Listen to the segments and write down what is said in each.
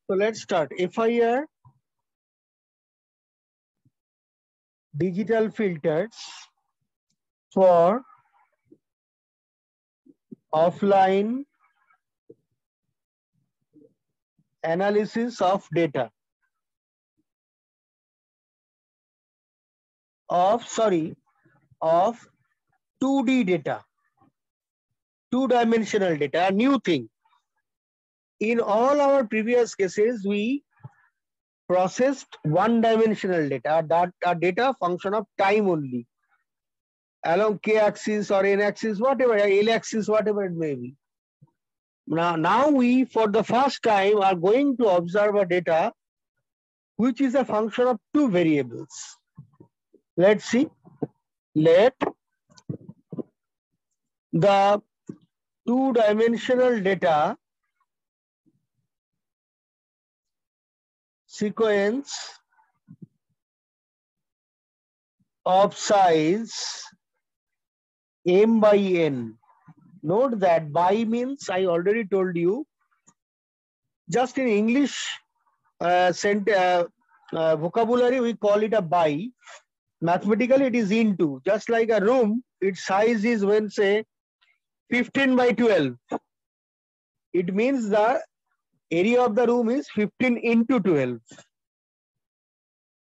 So let's start. FIR digital filters for offline analysis of data of 2D data, two-dimensional data, a new thing. In all our previous cases, we processed one-dimensional data, that data function of time only, along k-axis or n-axis, whatever, l-axis, whatever it may be. Now we, for the first time, are going to observe a data which is a function of two variables. Let's see. Let the two-dimensional data sequence of size m by n. Note that by means, I already told you, just in English vocabulary, we call it a by. Mathematically, it is into. Just like a room, its size is, when say 15 by 12. It means the area of the room is 15 into 12.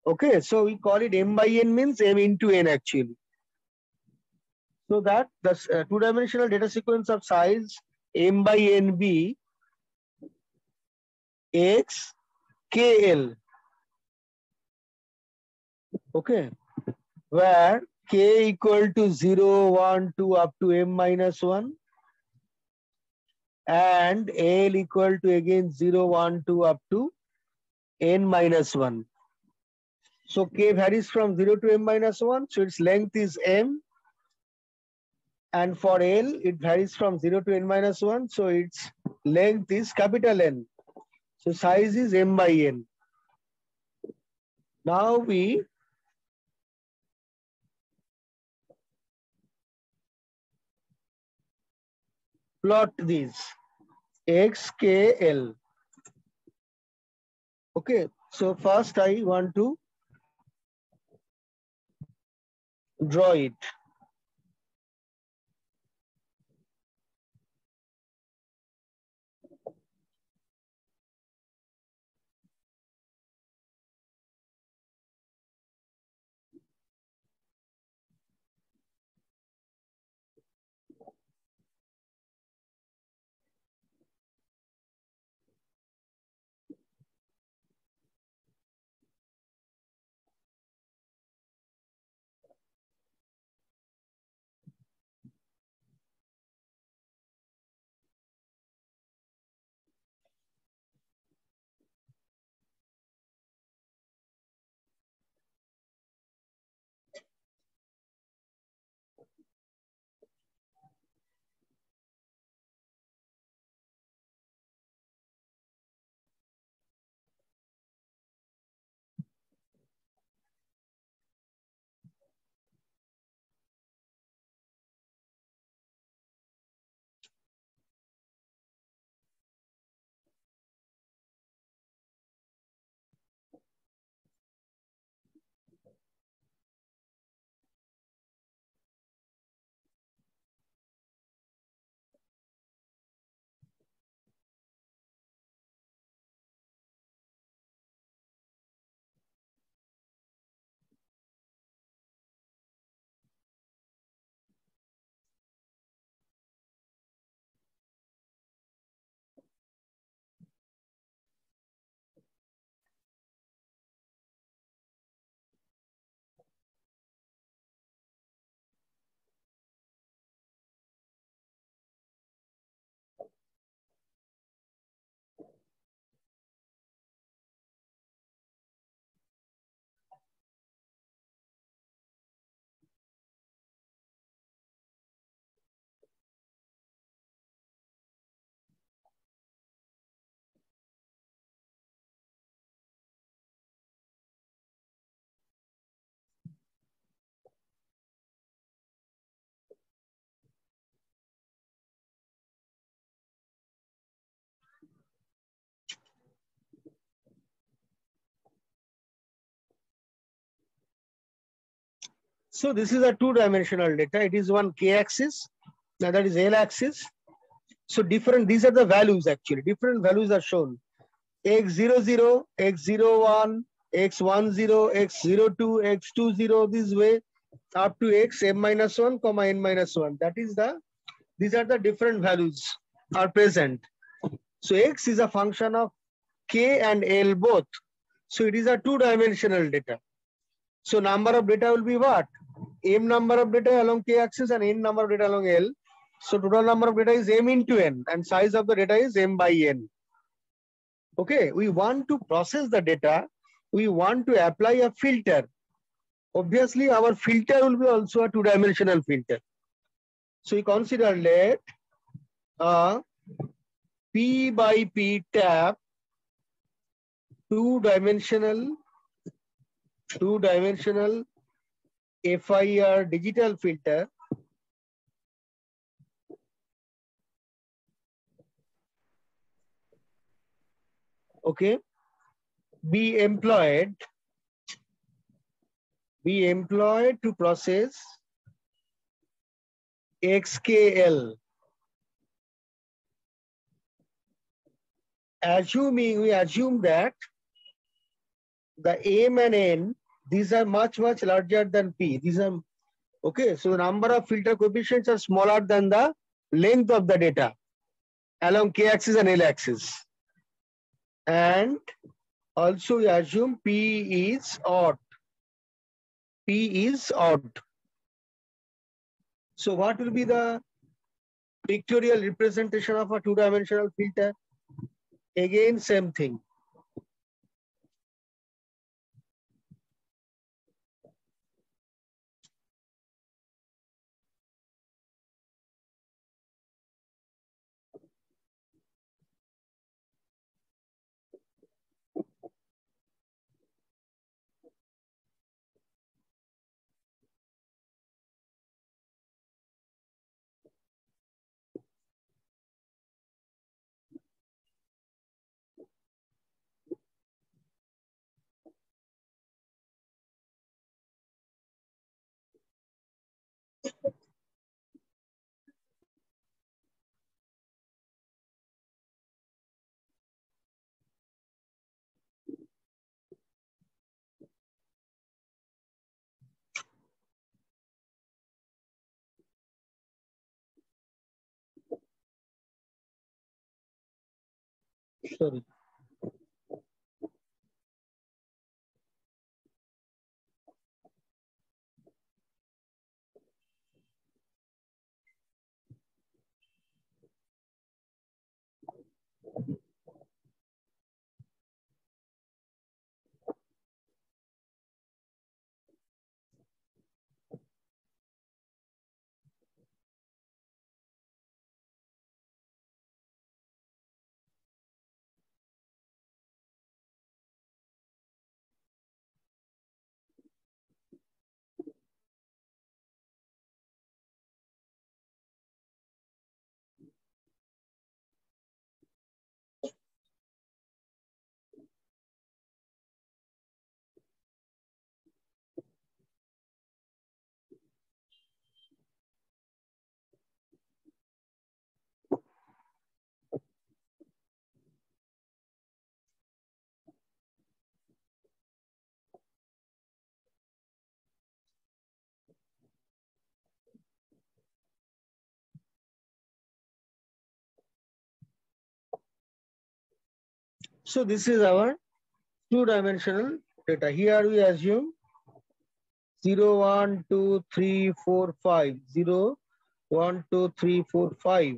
Okay, so we call it m by n, means m into n actually. So that the two-dimensional data sequence of size m by n be x kl. Okay, where k equal to 0, 1, 2 up to m minus 1, and l equal to again 0, 1, 2 up to n minus 1. So k varies from 0 to m minus 1, so its length is m. And for L, it varies from 0 to n minus 1, so its length is capital N. So size is m by n. Now we plot these x, k, l. Okay, so first I want to draw it. So this is a two-dimensional data. It is one k-axis, now that is l-axis. So different, these are the values actually. Different values are shown. x00, x01, x10, x02, x20, this way up to x m-1, comma n-1. That is the, these are the different values are present. So x is a function of k and l both. So it is a two-dimensional data. So number of data will be what? M number of data along k-axis and n number of data along l. So total number of data is m into n and size of the data is m by n. Okay, we want to process the data. We want to apply a filter. Obviously, our filter will be also a two-dimensional filter. So we consider that P by P tap two-dimensional FIR digital filter okay be employed to process XKL. We assume that the M and N, these are much larger than P. These are okay. So the number of filter coefficients are smaller than the length of the data along k-axis and l-axis. And also we assume P is odd. So what will be the pictorial representation of a two-dimensional filter? Again, same thing. Sorry. So this is our two-dimensional data. Here we assume 0, 1, 2, 3, 4, 5. 0, 1, 2, 3, 4, 5.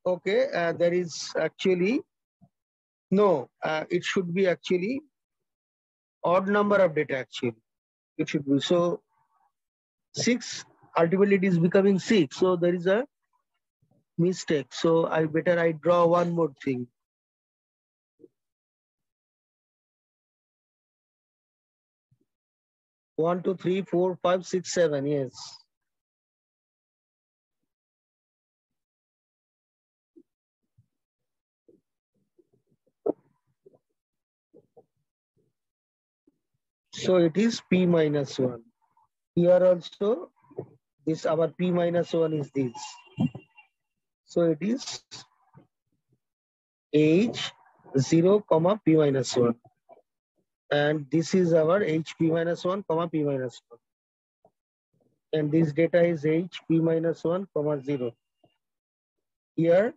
Okay, there is actually no, it should be actually odd number of data actually. It should be so 6, ultimately it is becoming 6. So there is a mistake. So I draw one more thing. 1, 2, 3, 4, 5, 6, 7. Yes. So it is P minus 1. Here also, this our P minus 1 is this. So it is H0, comma P minus 1. And this is our HP minus 1, comma P minus 1. And this data is HP minus 1, comma 0. Here,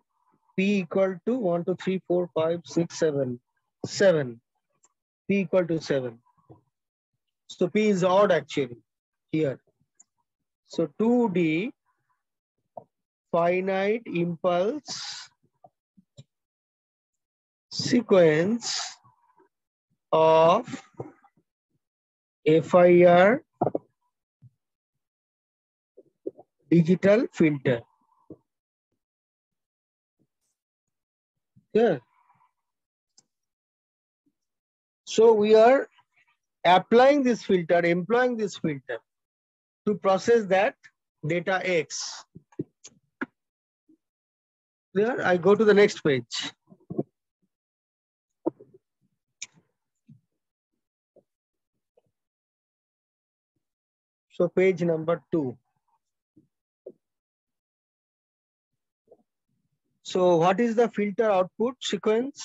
P equal to 1, 2, 3, 4, 5, 6, 7. 7. P equal to 7. So P is odd actually here. So 2D finite impulse sequence of FIR digital filter. Yeah. So we are applying this filter, employing this filter to process that data X. There, I go to the next page. So page number 2. So what is the filter output sequence?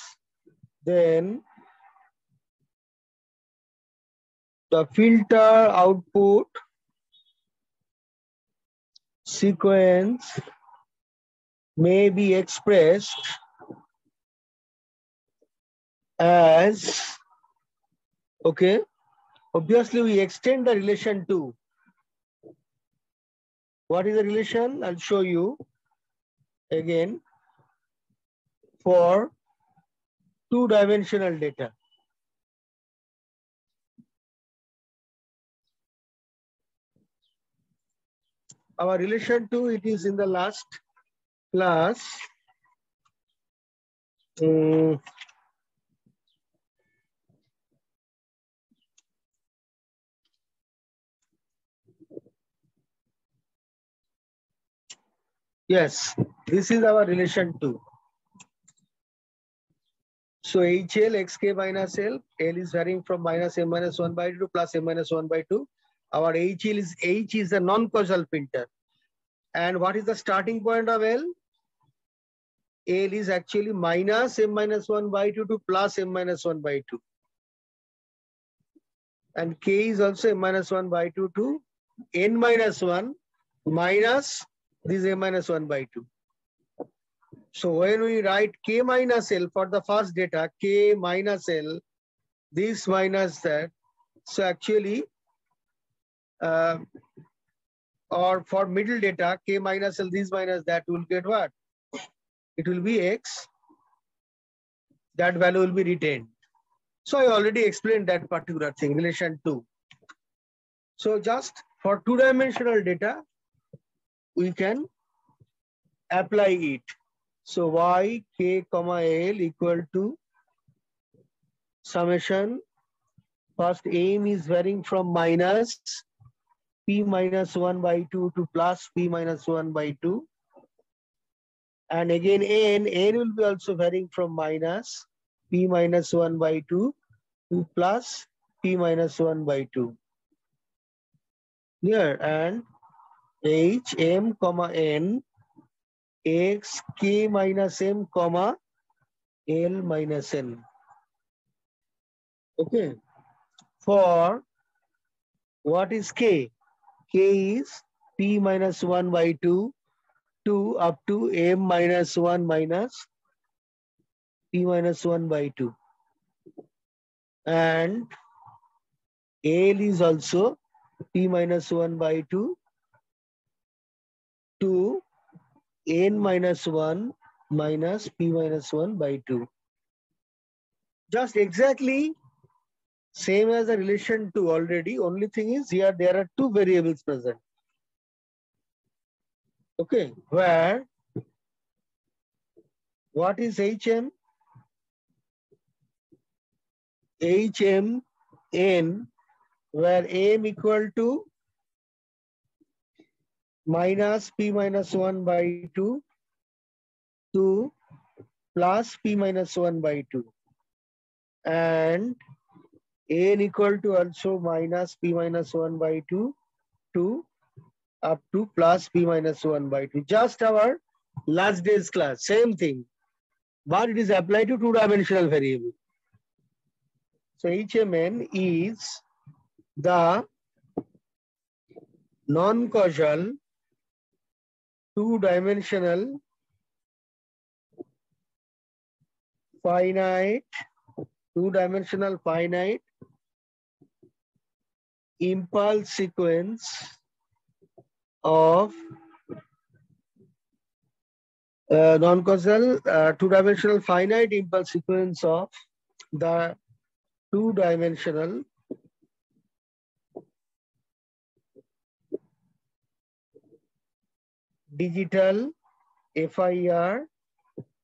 Then the filter output sequence may be expressed as, okay, obviously we extend the relation to. What is the relation? I'll show you again. For two-dimensional data. Our relation to it is in the last class. Yes, this is our relation to. So HL xk minus L, L is varying from minus m minus 1 by 2 to plus m minus 1 by 2. Our HL is H is a non-causal filter. And what is the starting point of L? L is actually minus m minus 1 by 2 to plus m minus 1 by 2. And K is also m minus 1 by 2 to n minus 1 minus this m minus 1 by 2. So when we write K minus L for the first data, K minus L, this minus that, so actually, or for middle data, K minus L, this minus that, will get what? It will be X. That value will be retained. So I already explained that particular thing, relation to. So just for two-dimensional data, we can apply it. So Y, K, comma L equal to summation. First M is varying from minus P minus 1 by 2 to plus P minus 1 by 2. And again N will be also varying from minus P minus 1 by 2 to plus P minus 1 by 2. Here, and H, M, comma N, X, K minus M, comma L minus N. Okay. For what is K? K is P minus 1 by 2 to up to M minus 1 minus P minus 1 by 2. And L is also P minus 1 by 2 to N minus 1 minus P minus 1 by 2. Just exactly same as the relation to already. Only thing is here there are two variables present. Okay, where what is HM? HMN, where M equal to minus P minus 1 by 2 to plus P minus 1 by 2. And N equal to also minus P minus 1 by 2 to plus p minus 1 by 2. Just our last day's class, same thing, but it is applied to two-dimensional variable. So HMN is the non-causal two-dimensional finite impulse sequence of non-causal two-dimensional finite impulse sequence of the two-dimensional digital FIR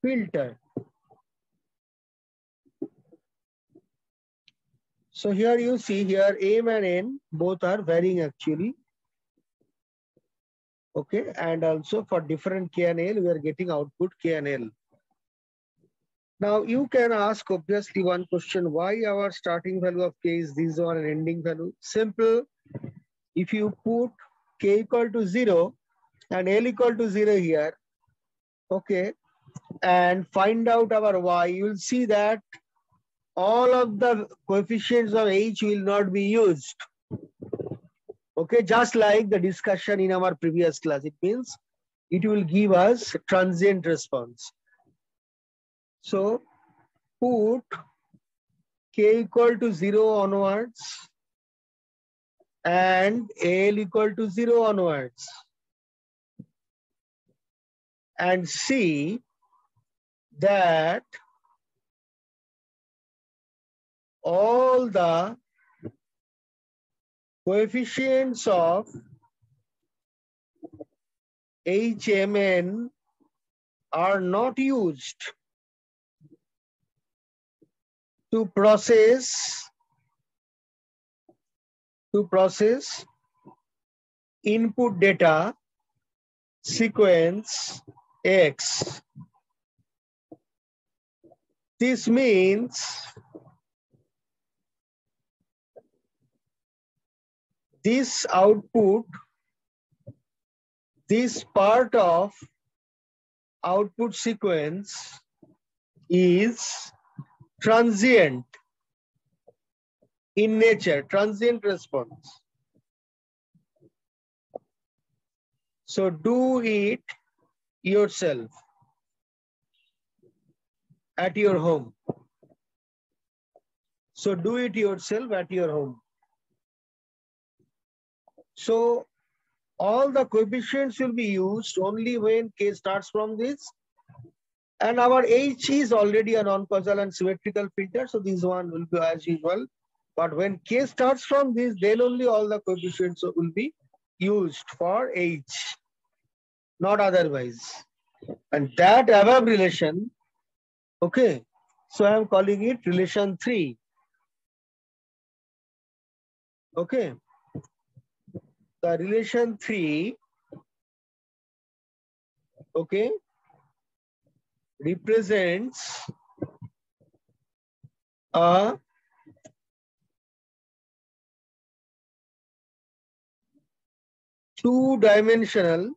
filter. So here you see here M and N both are varying actually. Okay, and also for different K and L we are getting output K and L. Now you can ask obviously one question, why our starting value of K is this one and ending value? Simple. If you put K equal to 0 and L equal to 0 here, okay, and find out our Y, you will see that all of the coefficients of H will not be used. Okay, just like the discussion in our previous class, it means it will give us transient response. So put K equal to 0 onwards and L equal to 0 onwards, and see that all the coefficients of HMN are not used to process input data sequence X. This means this output, this part of output sequence is transient in nature, transient response. So do it yourself at your home. So do it yourself at your home. So all the coefficients will be used only when K starts from this. And our H is already a non-causal and symmetrical filter. So this one will be as usual. But when K starts from this, then only all the coefficients will be used for H, not otherwise. And that above relation, okay, so I am calling it relation 3. Okay, the relation 3, okay, represents a two-dimensional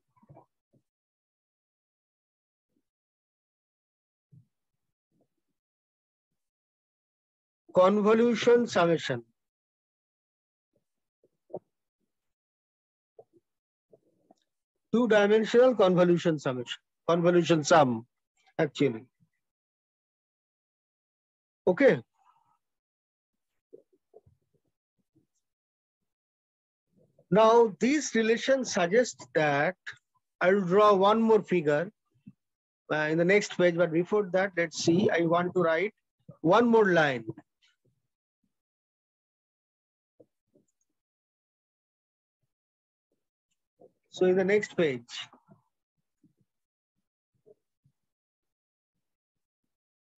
convolution summation. Two-dimensional convolution summation, convolution sum, actually. Okay. Now, this relation suggests that I'll draw one more figure in the next page, but before that, let's see, I want to write one more line. So in the next page,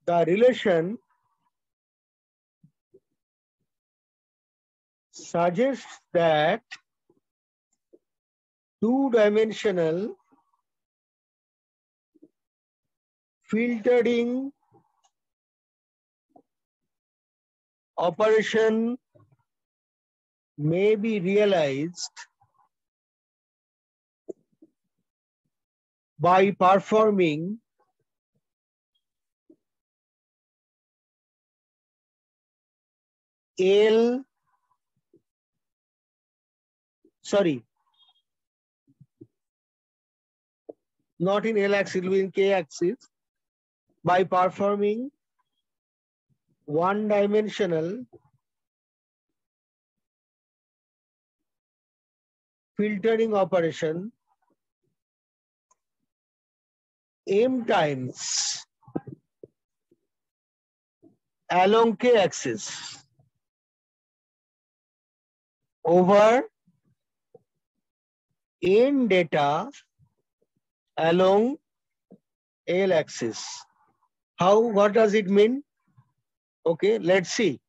the relation suggests that two-dimensional filtering operation may be realized by performing not in L axis, it will be in K axis, by performing one-dimensional filtering operation m times along K axis over n data along L axis. What does it mean? Okay, let's see.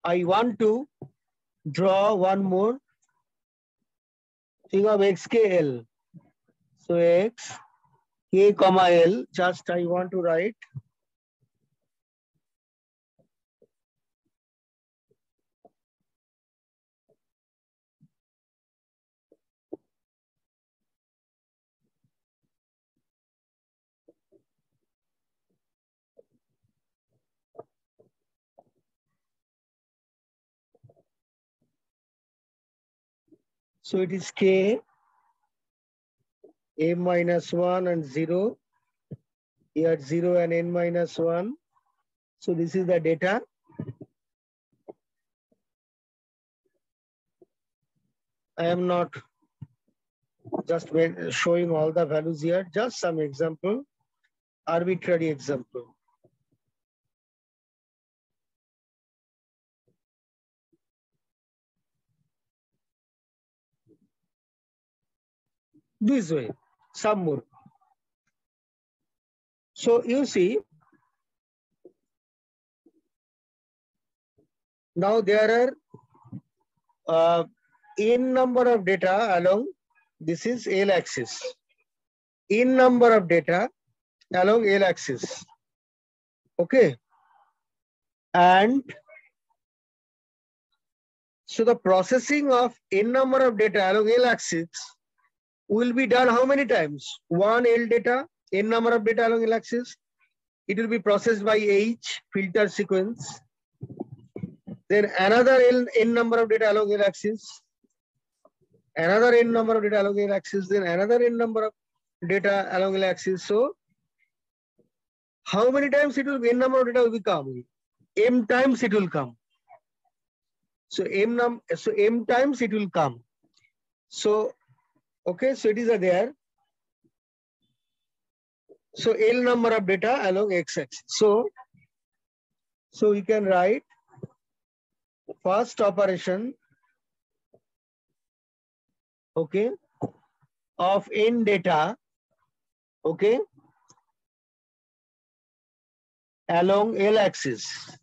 I want to draw one more thing of xkl. So x, k, comma l, just I want to write so it is k, m minus 1 and 0, here 0 and n minus 1. So this is the data. I am not just showing all the values here, just some example, arbitrary example. This way, some more. So you see, now there are n number of data along, this is L axis, n number of data along L axis, okay? And so the processing of n number of data along L axis will be done how many times? One L data, n number of data along L axis. It will be processed by H, filter sequence. Then another n number of data along L axis. Another n number of data along L axis. Then another n number of data along L axis. So how many times it will be? N number of data will come. M times it will come. So M times it will come. So okay, so it is there. So L number of data along x-axis. So we can write first operation, okay, of n data, okay, along L axis.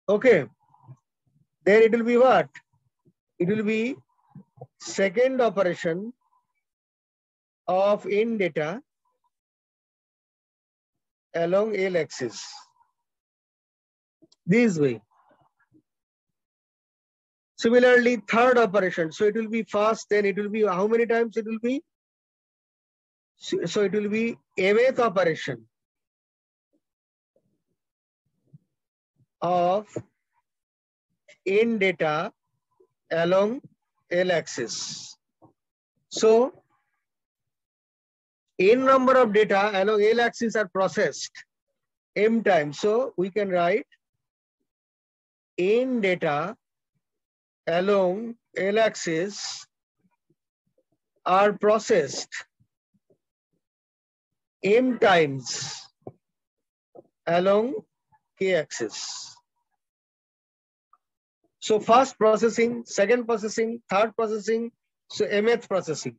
Okay. Then it will be what? It will be second operation of n data along L axis. This way. Similarly, third operation. So it will be first, then it will be how many times it will be? So it will be mth operation of n data along L axis. So n number of data along L axis are processed m times. So we can write n data along L axis are processed m times along K axis. So first processing, second processing, third processing, so mth processing.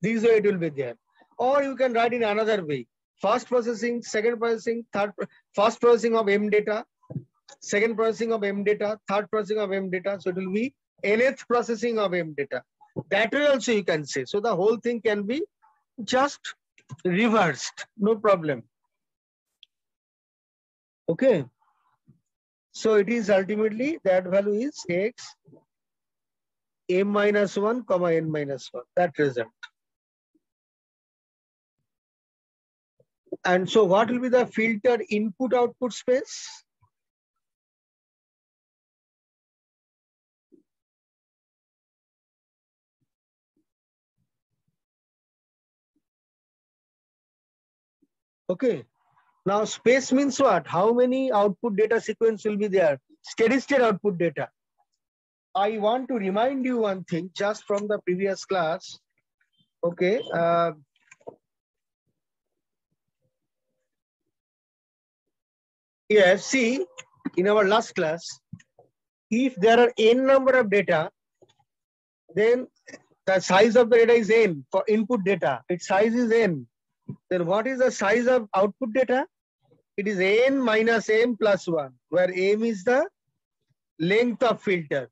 This way it will be there. Or you can write in another way. First processing, second processing, first processing of m data, second processing of m data, third processing of m data. So it will be nth processing of m data. That way also you can say. So the whole thing can be just reversed, no problem. Okay. So it is ultimately that value is x m minus 1 comma n minus 1, that result. And so what will be the filter input output space? Okay. Now space means what? How many output data sequence will be there? Steady state output data. I want to remind you one thing just from the previous class. Okay. Yes, see, in our last class, if there are n number of data, then the size of the data is n for input data. Its size is n. Then what is the size of output data? It is n minus m plus 1, where m is the length of filter.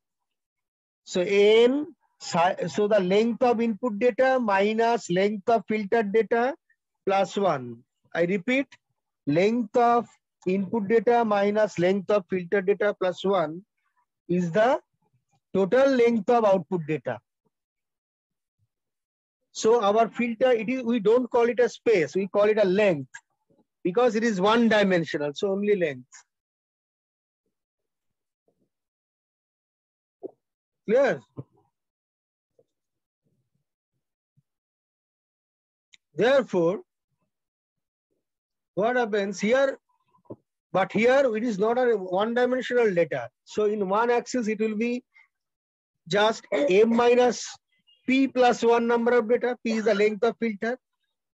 So n, so the length of input data minus length of filtered data plus 1. I repeat, length of input data minus length of filtered data plus 1 is the total length of output data. So our filter, we don't call it a space, we call it a length because it is one dimensional, so only length. Clear? Therefore, what happens here? But here it is not a one-dimensional data. So in one axis it will be just m minus p plus 1 number of data. P is the length of filter.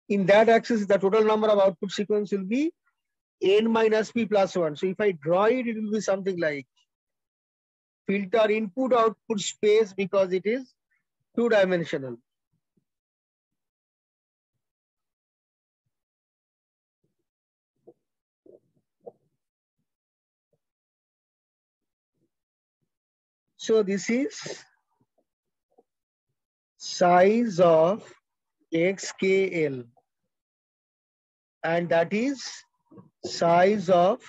In that axis, the total number of output sequence will be n minus p plus 1. So if I draw it, it will be something like filter input output space because it is two-dimensional. So this is size of xkl, and that is size of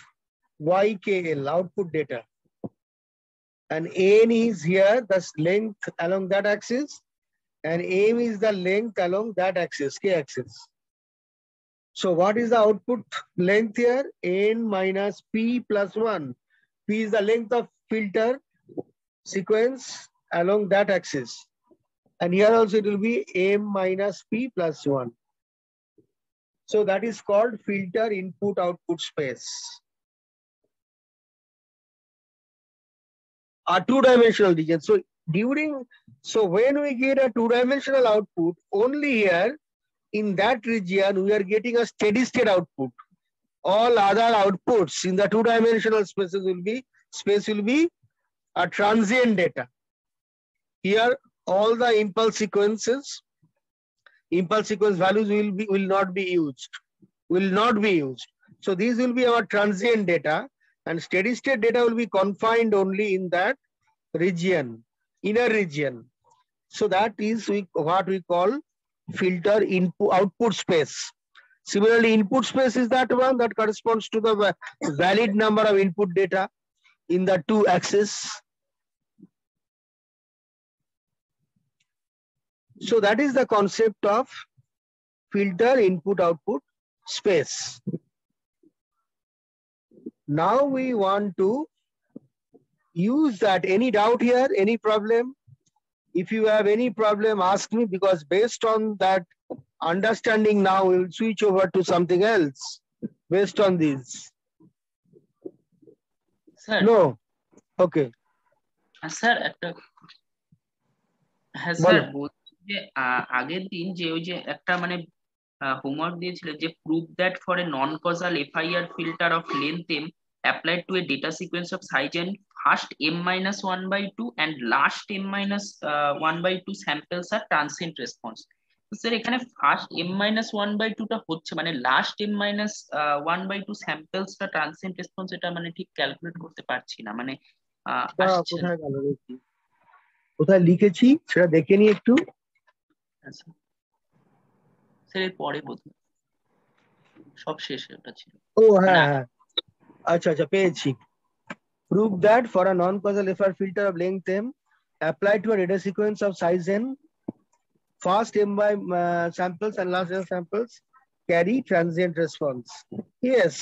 ykl, output data. And n is here, the length along that axis, and m is the length along that axis, k axis. So what is the output length here? N minus p plus 1. P is the length of filter sequence along that axis. And here also it will be m minus p plus 1. So that is called filter input output space. A two-dimensional region. So when we get a two-dimensional output, only here in that region we are getting a steady state output. All other outputs in the two-dimensional spaces will be a transient data. Here all the impulse sequence values will not be used. So these will be our transient data, and steady state data will be confined only in that region, inner region. So that is what we call filter input output space. Similarly, input space is that one that corresponds to the valid number of input data in the two axes. So that is the concept of filter input output space. Now we want to use that. Any doubt here? Any problem? If you have any problem, ask me, because based on that understanding now we will switch over to something else based on this. Sir. No. Okay. Sir, হ্যাঁ sir বলছি যে আগের দিন যে ওই যে একটা মানে হোমওয়ার্ক দিয়েছিল যে prove that for a non causal FIR filter of length m applied to a data sequence of size n, first m-1/2 and last m-1/2 samples are transient response. Sir এখানে ফার্স্ট m-1/2 টা হচ্ছে মানে last m-1/2 স্যাম্পলসটা transient response, এটা মানে ঠিক calculate করতে পারছি না, মানে কোথায় গেল দেখি, কোথায় লিখেছি সেটা দেখে নি একটু। আচ্ছা স্যার এর পরে বোধহয় সব শেষে ওটা ছিল। ও হ্যাঁ হ্যাঁ, আচ্ছা আচ্ছা পেয়েছি। Prove that for a non-causal FIR filter of length m applied to a data sequence of size n, first m by samples and last m samples carry transient response. Yes,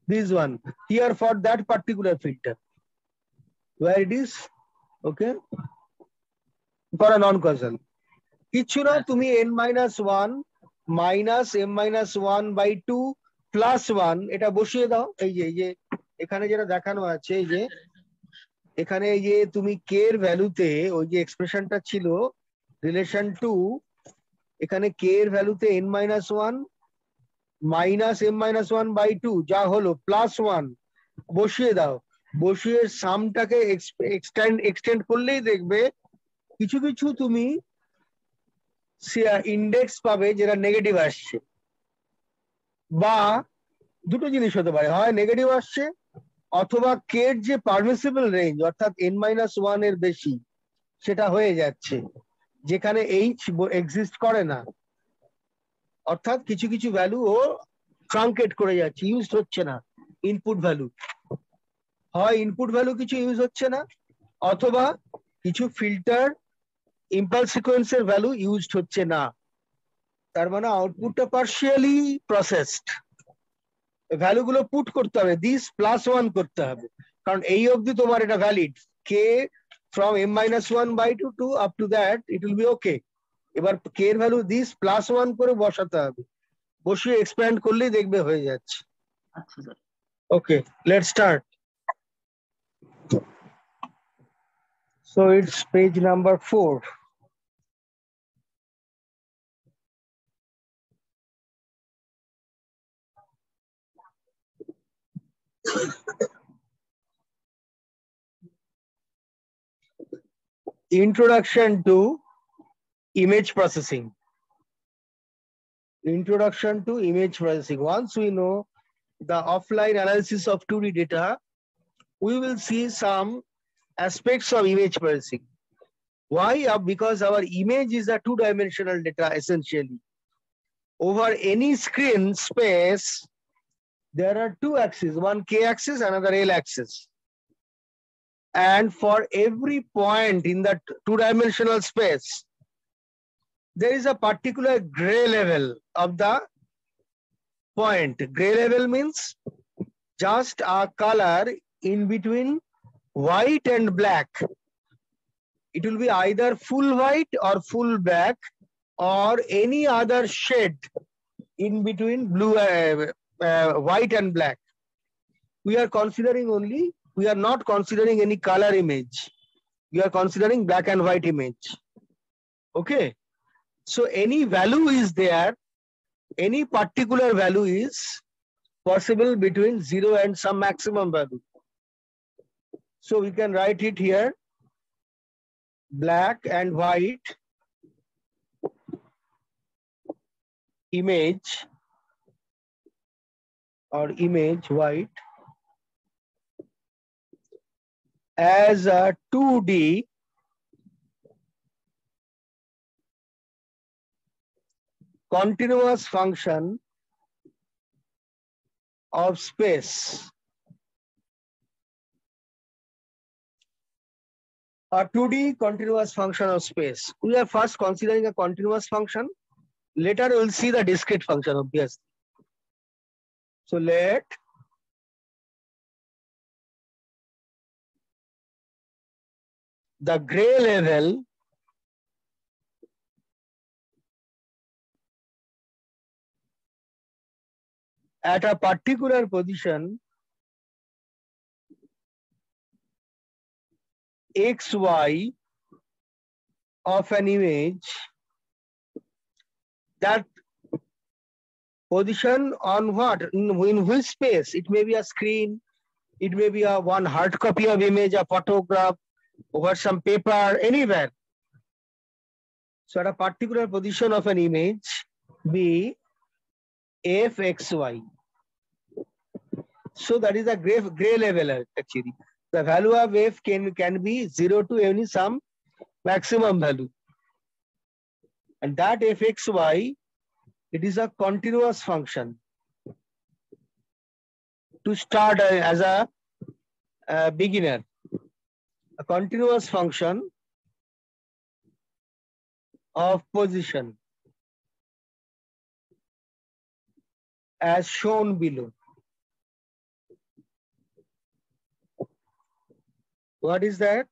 this one here for that particular filter where it is okay for a non-causal. কিছু না তুমি n-1 minus m-1/2 plus 1 এটা বসিয়ে দাও এই যে এখানে যেটা দেখানো আছে এই যে এখানে এই যে তুমি k এর ভ্যালুতে ওই যে এক্সপ্রেশনটা ছিল রিলেশন টু এখানে k এর ভ্যালুতে n-1 minus m-1/2 যা হলো প্লাস 1 বসিয়ে দাও বসিয়ে সামটাকে এক্সটেন্ড করলেই দেখবে কিছু কিছু তুমি ইন্ডেক্স পাবে যেটা নেগেটিভ আসছে বা দুটো জিনিস হতে পারে হয় নেগেটিভ আসছে অথবা কে এর যে পারমিসিবল রেঞ্জ অর্থাৎ n-1 এর বেশি সেটা হয়ে যাচ্ছে যেখানে h এক্সিস্ট করে না অর্থাৎ কিছু কিছু ভ্যালু ও ট্রাঙ্কেট করে যাচ্ছে ইউজ হচ্ছে না ইনপুট ভ্যালু হয় ইনপুট ভ্যালু কিছু ইউজ হচ্ছে না অথবা কিছু ফিল্টার ইম্পালস সিকোয়েন্সের ভ্যালু ইউজড হচ্ছে না তার মানে আউটপুটটা পার্শিয়ালি প্রসেসড ভ্যালু গুলো পুট করতে হবে দিস +1 করতে হবে কারণ এই অবধি তোমার এটা valid K from m-1/2 to up to that it will be okay এবার কে এর ভ্যালু দিস +1 করে বসাতে হবে বসিয়ে এক্সপ্যান্ড করলেই দেখবে হয়ে যাচ্ছে আচ্ছা sir okay let's start so it's page number 4. Introduction to image processing. Introduction to image processing. Once we know the offline analysis of 2D data, we will see some aspects of image processing. Why? Because our image is a two-dimensional data essentially. Over any screen space, there are two axes, one k-axis, another l-axis. And for every point in that two-dimensional space, there is a particular gray level of the point. Gray level means just a color in between white and black. It will be either full white or full black or any other shade in between blue, white and black. We are considering only, we are not considering any color image. We are considering black and white image. Okay. So any value is there, any particular value is possible between 0 and some maximum value. So we can write it here, black and white image or image white as a 2D continuous function of space. A 2D continuous function of space. We are first considering a continuous function. Later we will see the discrete function, obviously. So let the gray level at a particular position xy of an image, that position on what? In which space? It may be a screen, it may be a one hard copy of image, a photograph, over some paper, anywhere. So at a particular position of an image be fxy. So that is a gray level actually. The value of f can be 0 to any some maximum value. And that fxy, it is a continuous function. To start as a beginner, a continuous function of position. as shown below. What is that?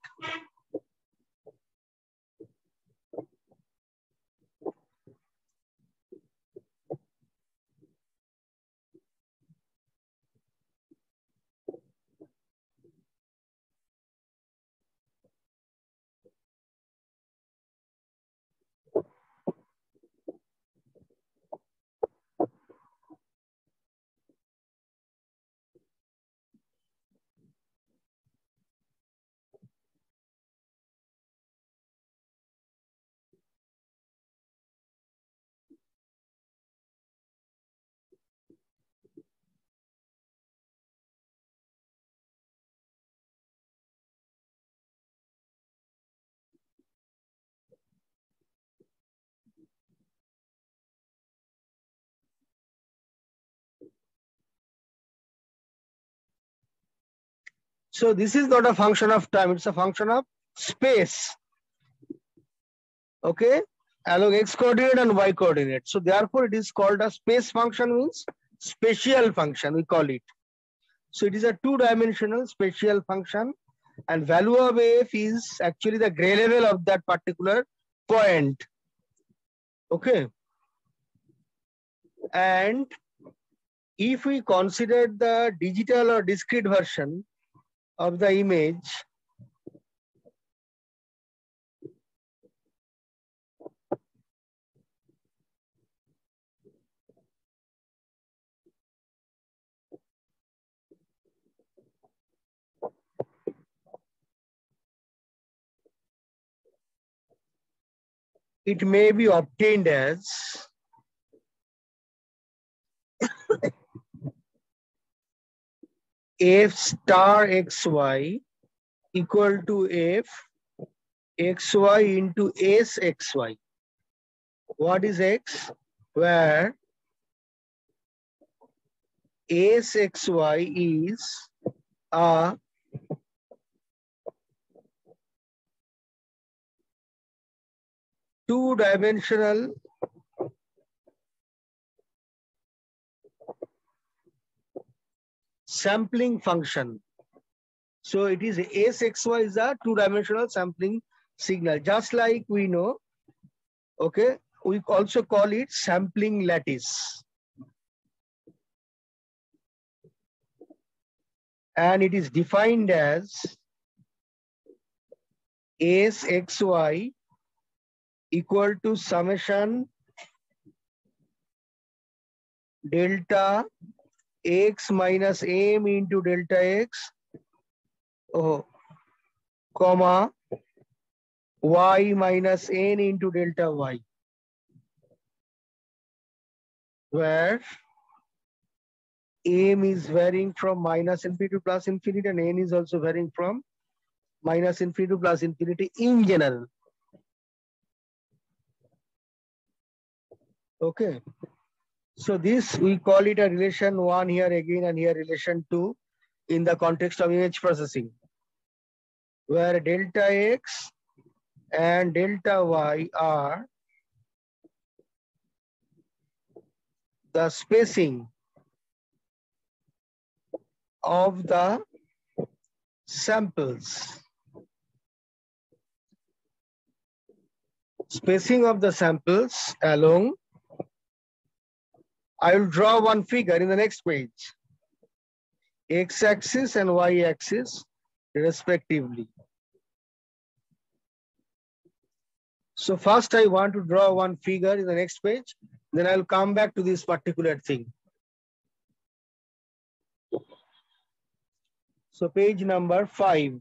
So this is not a function of time, it's a function of space. Okay, along x coordinate and y coordinate. So therefore it is called a space function, means spatial function we call it. So it is a two-dimensional spatial function, and value of f is actually the gray level of that particular point. Okay, and if we consider the digital or discrete version of the image, it may be obtained as f star xy equal to f xy into s xy. What is x? Where s xy is a two-dimensional sampling function. So it is SXY is a two-dimensional sampling signal. Just like we know, okay, we also call it sampling lattice. And it is defined as SXY equal to summation delta x minus m into delta x, comma y minus n into delta y, where m is varying from minus infinity to plus infinity and n is also varying from minus infinity to plus infinity in general. Okay. So this we call it a relation 1 here again and here relation 2 in the context of image processing, where delta x and delta y are the spacing of the samples. Spacing of the samples along, I will draw one figure in the next page, x-axis and y-axis respectively. So first I want to draw one figure in the next page, then I'll come back to this particular thing. So page number 5.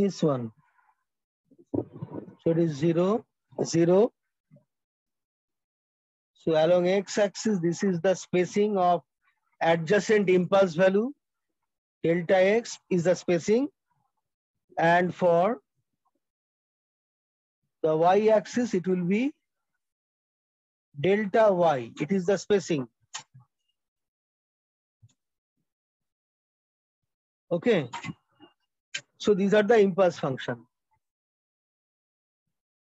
this one. So it is 0, 0. So along x-axis, this is the spacing of adjacent impulse value. Delta x is the spacing. And for the y-axis, it will be delta y. It is the spacing. Okay. So these are the impulse function.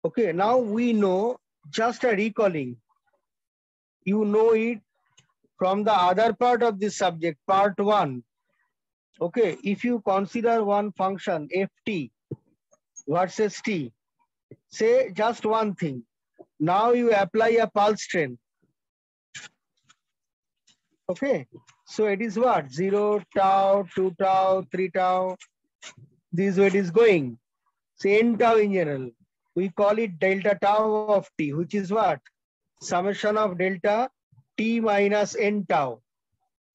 Okay. Now we know, just a recalling. You know it from the other part of this subject, part 1. Okay. If you consider one function ft versus t, say just one thing. Now you apply a pulse train. Okay. So it is what? 0, tau, 2 tau, 3 tau. This way it is going. Say n tau in general. We call it delta tau of t, which is what? Summation of delta t minus n tau.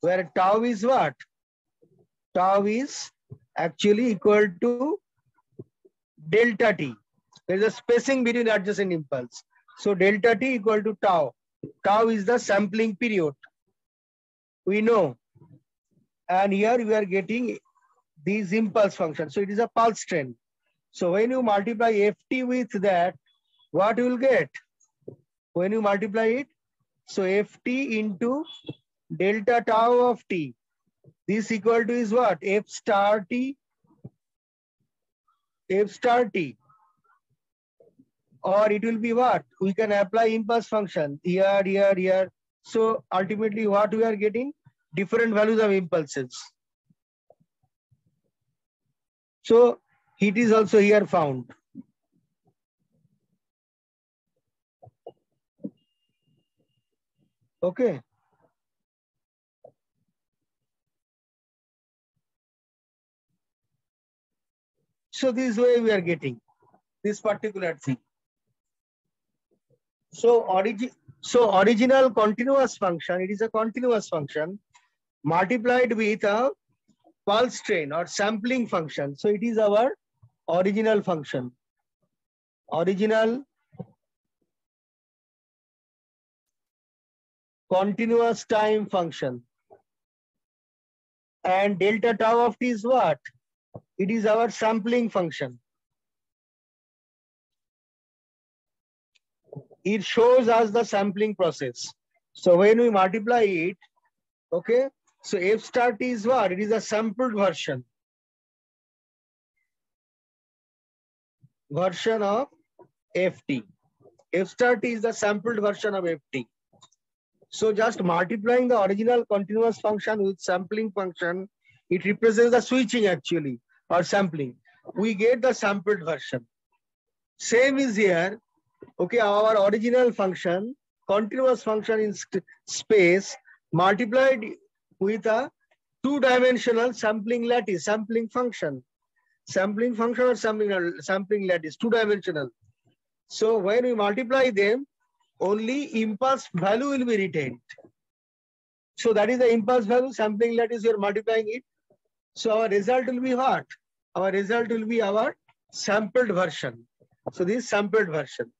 Where tau is what? Tau is actually equal to delta t. There is a spacing between adjacent impulse. So delta t equal to tau. Tau is the sampling period. We know. And here we are getting these impulse functions. So it is a pulse train. So when you multiply ft with that, what you will get? When you multiply it, so ft into delta tau of t. This equal to is what? F star t. F star t. Or it will be what? We can apply impulse function here, here, here. So ultimately what we are getting? Different values of impulses. So heat is also here found. Okay. So this way we are getting this particular thing. So original continuous function, it is a continuous function multiplied with a pulse train or sampling function. So it is our original function. Original continuous time function. And delta tau of t is what? It is our sampling function. It shows us the sampling process. So when we multiply it, okay, so f star t is what? It is a sampled version. Version of ft. F star t is the sampled version of ft. So just multiplying the original continuous function with sampling function, it represents the switching actually, or sampling. We get the sampled version. Same is here. Okay, our original function, continuous function in space, multiplied with a two-dimensional sampling lattice, sampling function. Sampling function or sampling lattice, two-dimensional. So when we multiply them, only impulse value will be retained. So that is the impulse value, sampling lattice, you are multiplying it. So our result will be what? Our result will be our sampled version. So this sampled version.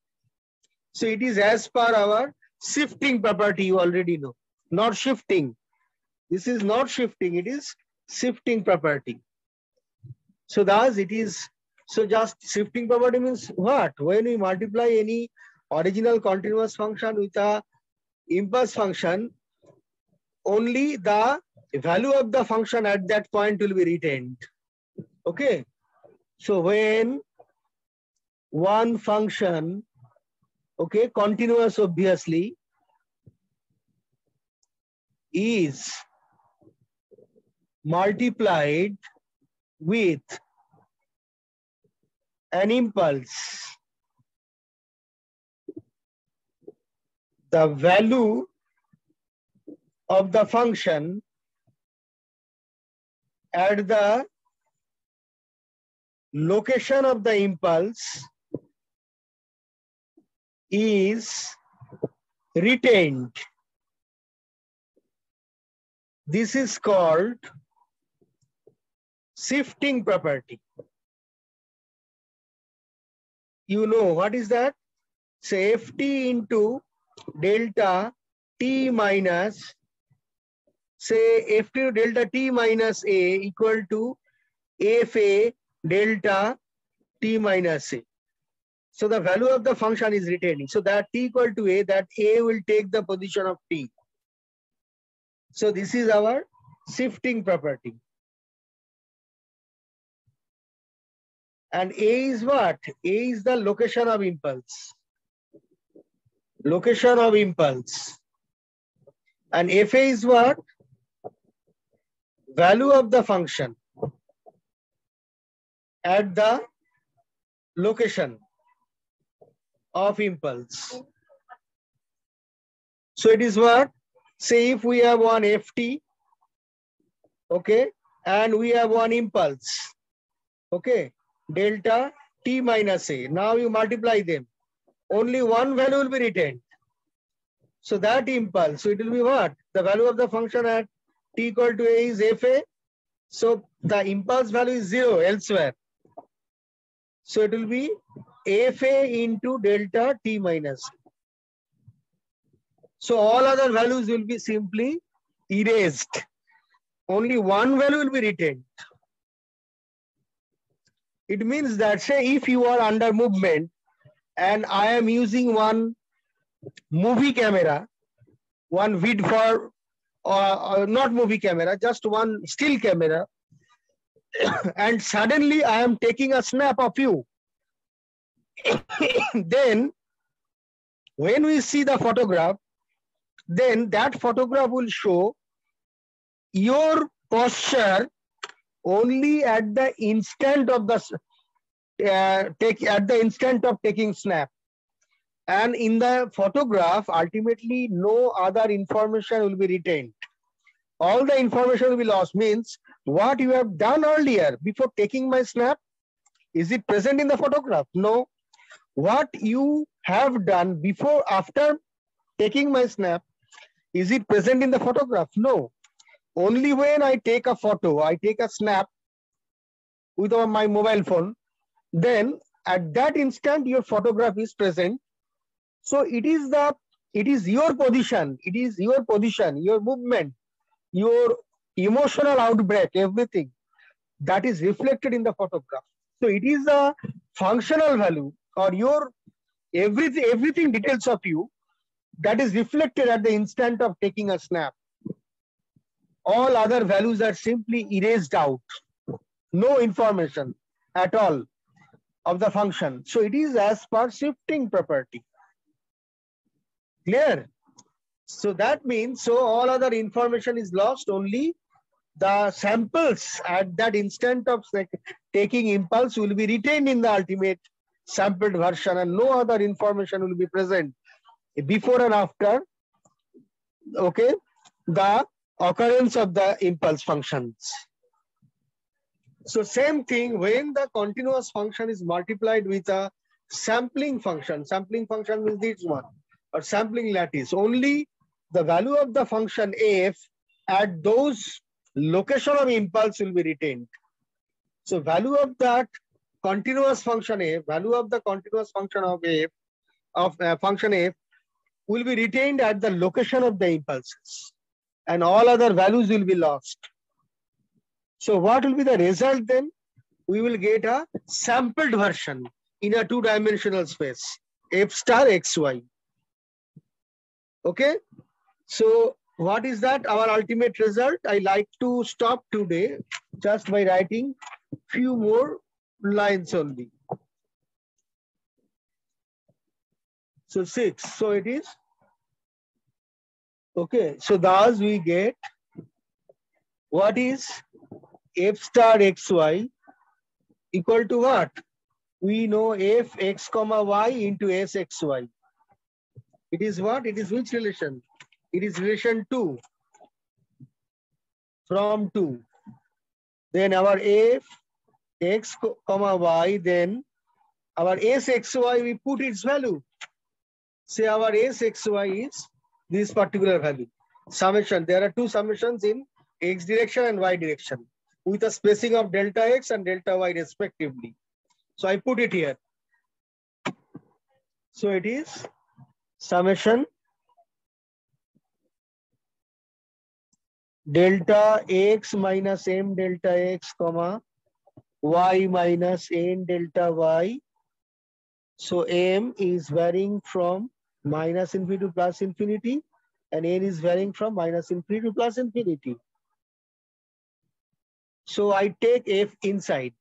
So it is as per our shifting property, you already know. Not shifting. This is not shifting, it is shifting property. So thus it is, so just shifting property means what? When we multiply any original continuous function with a impulse function, only the value of the function at that point will be retained. Okay. So when one function, okay, continuous obviously, is multiplied with an impulse, the value of the function at the location of the impulse is retained. This is called shifting property. You know what is that? Say ft into delta t minus, say ft delta t minus a equal to fa delta t minus a. So the value of the function is retaining. So that t equal to a, that a will take the position of t. So this is our shifting property. And a is what? A is the location of impulse. Location of impulse. And fa is what? Value of the function at the location of impulse. So it is what? Say if we have one ft, okay, and we have one impulse, okay, delta t minus a. Now you multiply them. Only one value will be retained. So that impulse, so it will be what? The value of the function at t equal to a is fa. So the impulse value is 0 elsewhere. So it will be fa into delta t minus. So all other values will be simply erased. Only one value will be retained. It means that, say, if you are under movement and I am using one movie camera, one vid for, not movie camera, just one still camera, and suddenly I am taking a snap of you. Then when we see the photograph, then that photograph will show your posture only at the instant of the instant of taking snap. And in the photograph, ultimately no other information will be retained. All the information will be lost. Means what you have done earlier before taking my snap, is it present in the photograph? No. What you have done before, after taking my snap, is it present in the photograph? No. Only when I take a photo, I take a snap with my mobile phone, then at that instant your photograph is present. So it is your position, your movement, your emotional outbreak, everything that is reflected in the photograph. So it is a functional value, or your everything details of you that is reflected at the instant of taking a snap. All other values are simply erased out. No information at all of the function. So it is as per shifting property. Clear? So that means, so all other information is lost, only the samples at that instant of taking impulse will be retained in the ultimate sampled version, and no other information will be present before and after, okay, the occurrence of the impulse functions. So same thing when the continuous function is multiplied with a sampling function. Sampling function is this one, or sampling lattice. Only the value of the function f at those location of impulse will be retained. So value of that continuous function f, value of the continuous function of f, function f will be retained at the location of the impulses, and all other values will be lost. So what will be the result then? We will get a sampled version in a two-dimensional space, f star xy. Okay, so what is that? Our ultimate result. I like to stop today just by writing few more lines only. So 6. So it is. Okay, so thus we get what is f star xy equal to what? We know f x comma y into s xy. It is what? It is which relation? It is relation 2 from 2. Then our f x comma y, then our s xy, we put its value. Say our s xy is this particular value. Summation. There are two summations in x direction and y direction with a spacing of delta x and delta y respectively. So I put it here. So it is summation delta x minus m delta x comma y minus n delta y. So m is varying from minus infinity to plus infinity, and n is varying from minus infinity to plus infinity. So I take f inside,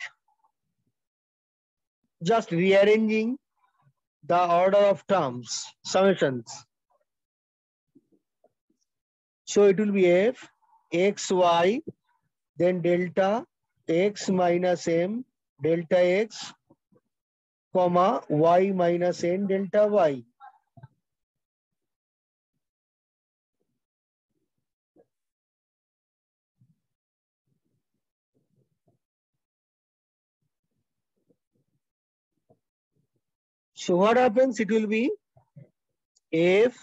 just rearranging the order of terms, summations. So it will be f x y, then delta x minus m delta x comma y minus n delta y. So what happens? It will be f.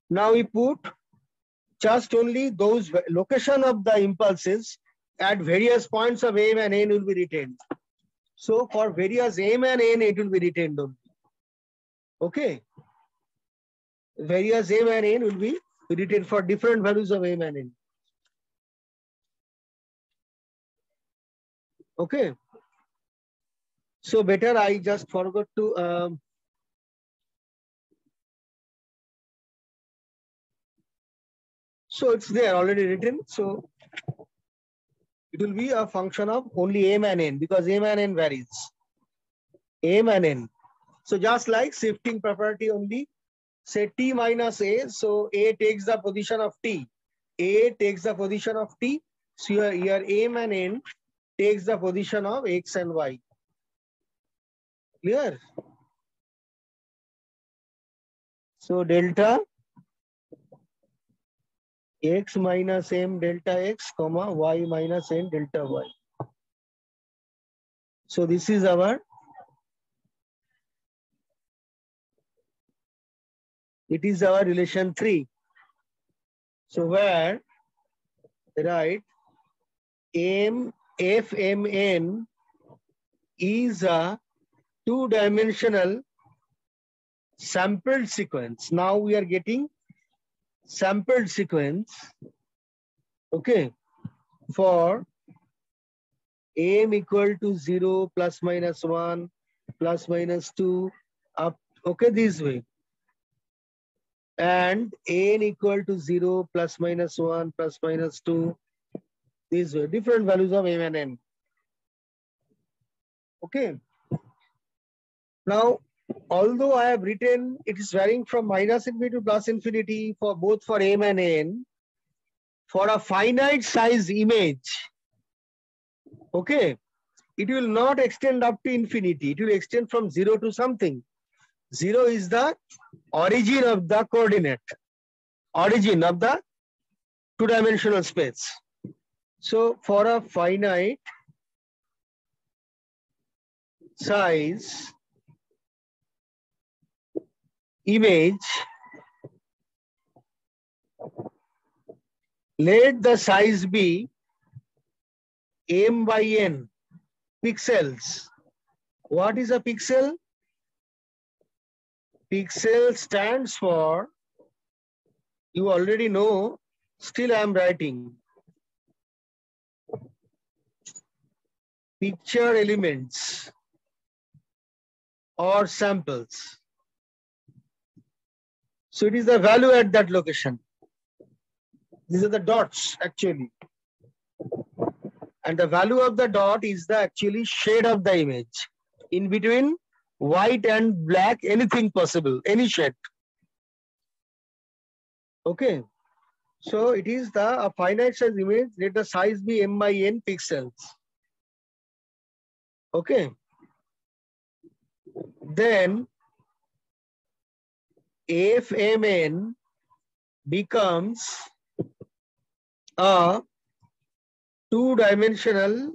Now we put just only those location of the impulses at various points of m and n will be retained. So for various m and n, it will be retained only. Okay. Various m and n will be retained for different values of m and n. Okay. So better I just forgot to so it's there already written. So it will be a function of only m and n because m and n varies. M and n. So just like shifting property only, say t minus a. So a takes the position of t. A takes the position of t. So here m and n takes the position of x and y. Clear? So delta x minus m delta x comma y minus n delta y. So this is our, it is our relation 3. So where, right, fmn is a two-dimensional sampled sequence. Now we are getting sampled sequence, okay, for m equal to 0, plus minus 1, plus minus 2, up, okay, this way. And n equal to 0, plus minus 1, plus minus 2, this way. Different values of m and n. Okay. Now, although I have written it is varying from minus infinity to plus infinity for both for m and n, for a finite size image, okay, it will not extend up to infinity. It will extend from 0 to something. 0 is the origin of the coordinate, origin of the two-dimensional space. So for a finite size image, let the size be m by n pixels. What is a pixel? Pixel stands for, you already know, still I am writing, picture elements or samples. So it is the value at that location. These are the dots actually. And the value of the dot is the actually shade of the image. In between white and black, anything possible, any shade. Okay. So it is a finite size image. Let the size be m by n pixels. Okay. Then fmn becomes a two-dimensional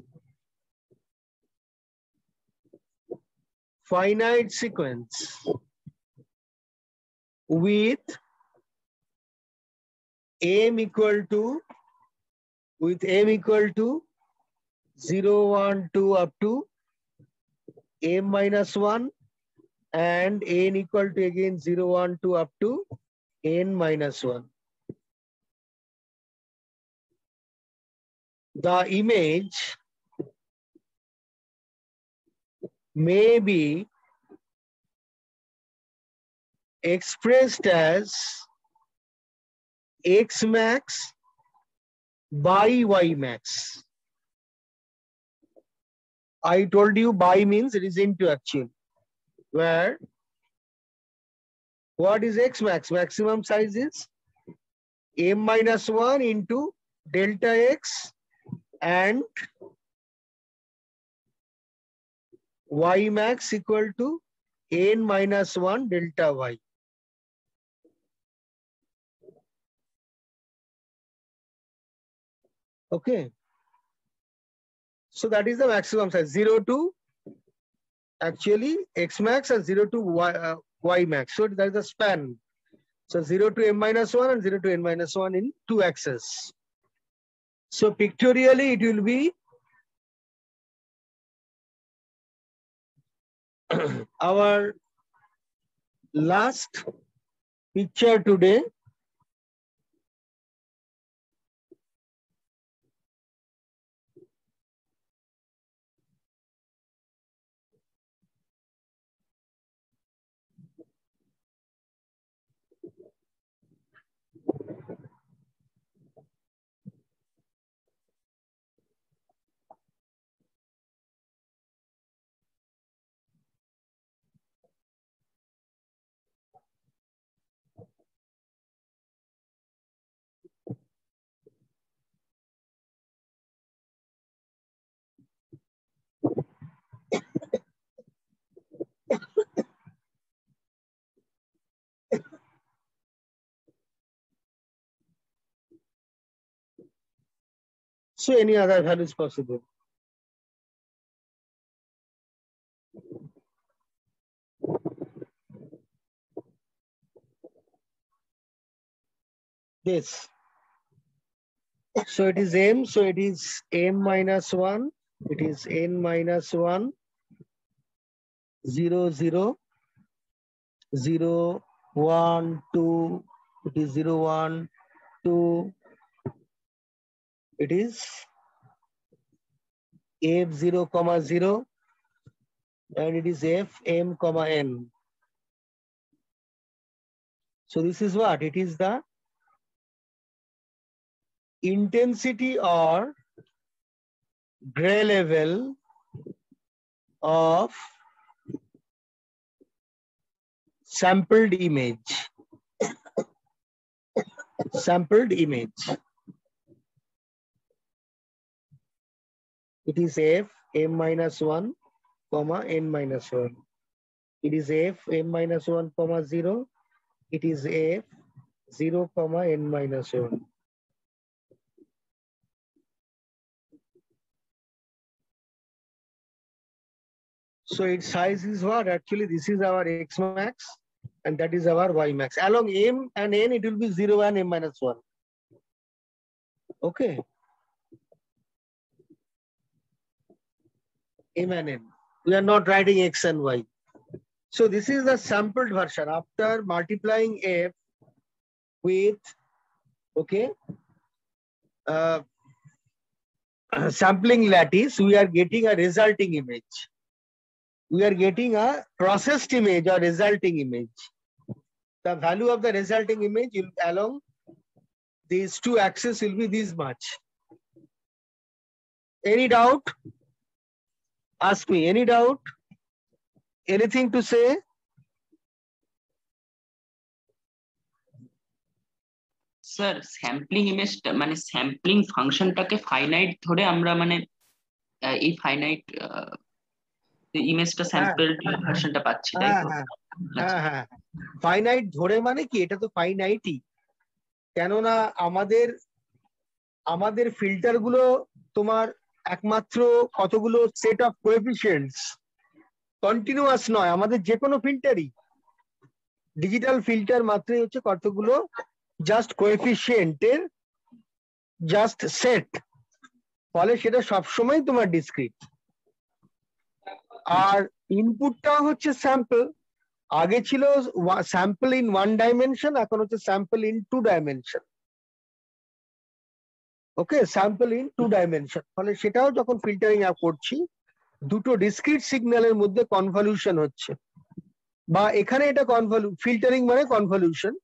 finite sequence with m equal to 0, 1, 2 up to m minus 1 and n equal to again 0, 1, 2 up to n minus 1. The image may be expressed as x max by y max. I told you by means it is into actual, where what is x max? Maximum size is m minus 1 into delta x and y max equal to n minus 1 delta y. Okay. So that is the maximum size, 0 to actually x max and 0 to y max. So that is the span. So 0 to m minus 1 and 0 to n minus 1 in two axes. So pictorially it will be our last picture today. So any other value is possible. This. So it is m. So it is m minus 1. It is n minus 1. 0, 0. 0, 1, 2. It is 0, 1, 2. It is f0, comma 0. And it is f m, comma n. So this is what? It is the intensity or gray level of sampled image. Sampled image. It is f m minus 1, comma n minus 1. It is f m minus 1, comma 0. It is f 0, comma n minus 1. So its size is what? Actually, this is our x max and that is our y max. Along m and n, it will be 0 and m minus 1. Okay. M and n. We are not writing x and y. So this is the sampled version. After multiplying f with, okay, sampling lattice, we are getting a resulting image. We are getting a processed image or resulting image. The value of the resulting image along these two axes will be this much. Any doubt? Ask me. Any doubt? Anything to say? Sir sampling ইমেজটা মানে sampling ফাংশনটাকে finite ধরে আমরা মানে এই finite ইমেজটা sample ভার্সনটা পাচ্ছি, তাই তো? হ্যাঁ হ্যাঁ, ফাইনাইট ধরে মানে কি, এটা তো ফাইনাইটই। কেননা আমাদের ফিল্টার গুলো তোমার একমাত্র কতগুলো সেট অফ কোএফিসিয়েন্টস, কন্টিনিউয়াস নয়। আমাদের যে কোনো ফিল্টারই, ডিজিটাল ফিল্টার মাত্রই হচ্ছে কতগুলো জাস্ট কোএফিসিয়েন্টের জাস্ট সেট, ফলে সেটা সবসময় তোমার ডিসক্রিট। আর ইনপুটটা হচ্ছে স্যাম্পল, আগে ছিল স্যাম্পল ইন 1 ডাইমেনশন, এখন হচ্ছে sample in 2 dimension. Okay, sample in 2 dimension, ফলে সেটাও যখন ফিল্টারিং আপ করছি দুটো ডিসক্রিট সিগন্যালের মধ্যে কনভলিউশন হচ্ছে, বা এখানে এটা ফিল্টারিং মানে কনভলিউশন।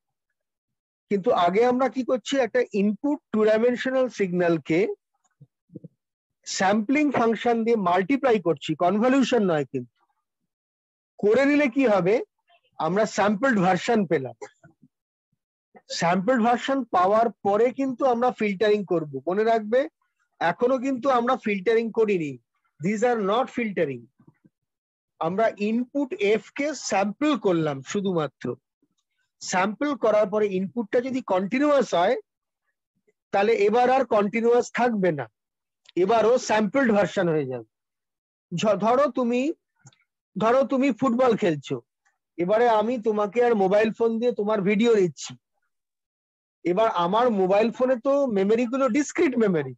কিন্তু আগে আমরা কি করছি, একটা ইনপুট 2 ডাইমেনশনাল সিগন্যালকে স্যাম্পলিং ফাংশন দিয়ে মাল্টিপ্লাই করছি, কনভলিউশন নয়। কিন্তু করে নিলে কি হবে, আমরা স্যাম্পলড ভার্সন পেলাম। স্যাম্পলড ভার্সন পাওয়ার পরে কিন্তু আমরা ফিল্টারিং করব। মনে রাখবে, এখনো কিন্তু আমরা ফিল্টারিং করিনি। This are not filtering. আমরা ইনপুট এফ কে স্যাম্পল করলাম শুধুমাত্র। স্যাম্পল করার পরে ইনপুটটা যদি কন্টিনিউয়াস হয়, তাহলে এবার আর কন্টিনিউয়াস থাকবে না, এবারও স্যাম্পলড ভার্সন হয়ে যাবে। ধরো তুমি ফুটবল খেলছো, এবারে আমি তোমাকে আর মোবাইল ফোন দিয়ে তোমার ভিডিও নিচ্ছি। এবার আমার মোবাইল ফোনে তো মেমোরি গুলো ডিসক্রিট মেমোরি,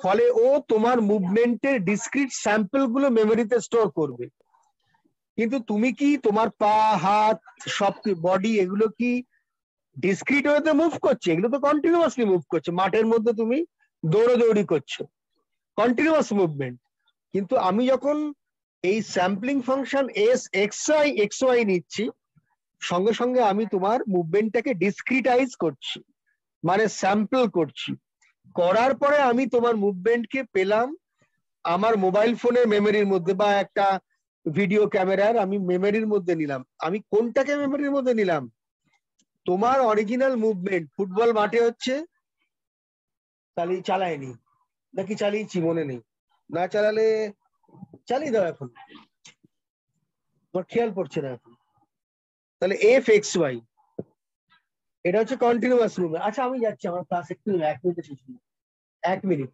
ফলে ও তোমার মুভমেন্টের ডিসক্রিট স্যাম্পল গুলো মেমোরিতে স্টোর করবে। কিন্তু তুমি কি তোমার পা, হাত, সব বডি, এগুলো কি ডিসক্রিট ওয়েতে মুভ করছে? এগুলো তো কন্টিনিউয়াসলি মুভ করছে। মাঠের মধ্যে তুমি দৌড়াদৌড়ি করছো, কন্টিনিউয়াস মুভমেন্ট। কিন্তু আমি যখন এই স্যাম্পলিং ফাংশন এক্স ওয়াই নিচ্ছি, সঙ্গে সঙ্গে আমি তোমার মুভমেন্টটাকে ডিসক্রিটাইজ করছি, মানে স্যাম্পল করছি। করার পরে আমি তোমার মুভমেন্টকে পেলাম আমার মোবাইল ফোনের মেমোরির মধ্যে, বা একটা ভিডিও ক্যামেরার আমি মেমোরির মধ্যে নিলাম। আমি কোনটাকে মেমোরির মধ্যে নিলাম? তোমার অরিজিনাল মুভমেন্ট। ফুটবল মাঠে হচ্ছে, চালায়নি নাকি চালিয়েছি মনে নেই, না চালালে চালিয়ে দাও, এখন তোমার খেয়াল পড়ছে না এখন। তাহলে এফ এক্স ওয়াই এটা হচ্ছে কন্টিনিউয়াস মুভমেন্ট। আচ্ছা আমি যাচ্ছি, আমার ক্লাস একটু 1 মিনিটে শেষ হলো, 1 মিনিট।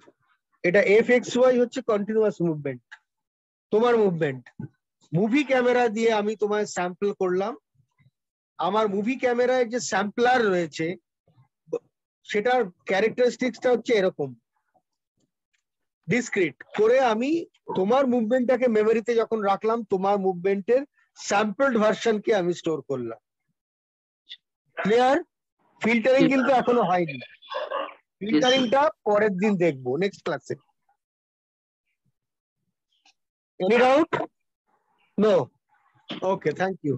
এটা এফ এক্স ওয়াই হচ্ছে কন্টিনিউয়াস মুভমেন্ট, তোমার মুভমেন্ট। মুভি ক্যামেরা দিয়ে আমি তোমায় স্যাম্পল করলাম। আমার মুভি ক্যামেরায় যে স্যাম্পলার রয়েছে, সেটার ক্যারেক্টারিস্টিক্সটা হচ্ছে এরকম, ডিসক্রিট করে আমি তোমার মুভমেন্টটাকে মেমোরিতে যখন রাখলাম, তোমার মুভমেন্টের স্যাম্পলড ভার্সনকে আমি স্টোর করলাম। ক্লিয়ার? ফিল্টারিং কিন্তু এখনো হয়নি, ফিল্টারিংটা পরের দিন দেখবো, নেক্সট ক্লাসে। Any doubt? No? Okay, thank you.